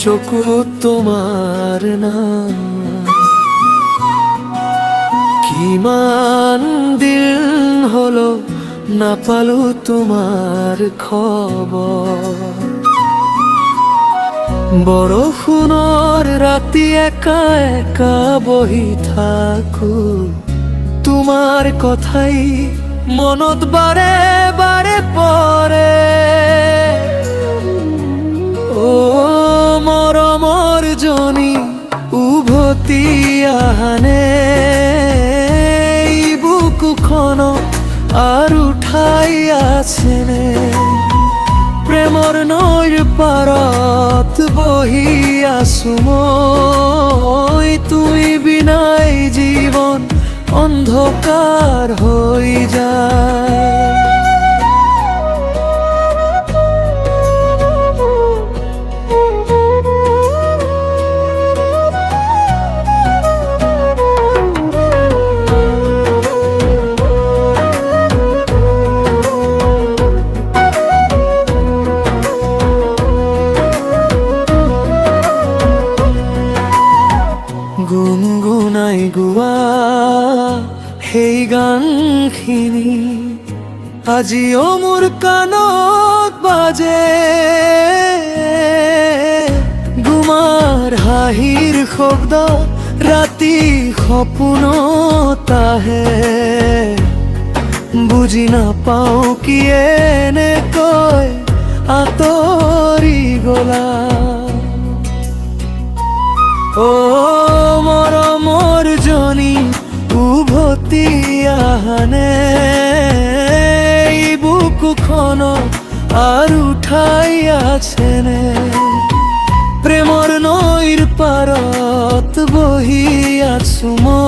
চকুত তোমার নাম। কিমান দিন হলো না পালো তোমার খবর। বৰষুণৰ ৰাতি একা একা বহি থাকো, তোমাৰ কথাই মনত বাৰে বাৰে পৰে। ও মৰমৰ জনী উভতি আহানে, এই বুকুখনক আৰু ঠাই আছেনে? প্ৰেমৰ নৈৰ পাৰত বহি আছো মই, তুমি বিনাই জীৱন অন্ধকাৰ হৈ যায়। গুণগুণাই গোৱা সেই গানখিনি আজিও মোৰ কাণত বাজে। গুমাৰ হাঁহিৰ শব্দ ৰাতি সপোনত আহে, বুজি নাপাওঁ কি এনেকৈ আঁতৰি গলা। ও মৰমৰ জনী উভতি আহানে, এই বুকুখনত আৰু ঠাই আছেনে? প্ৰেমৰ নৈৰ পাৰত বহি আছো মই।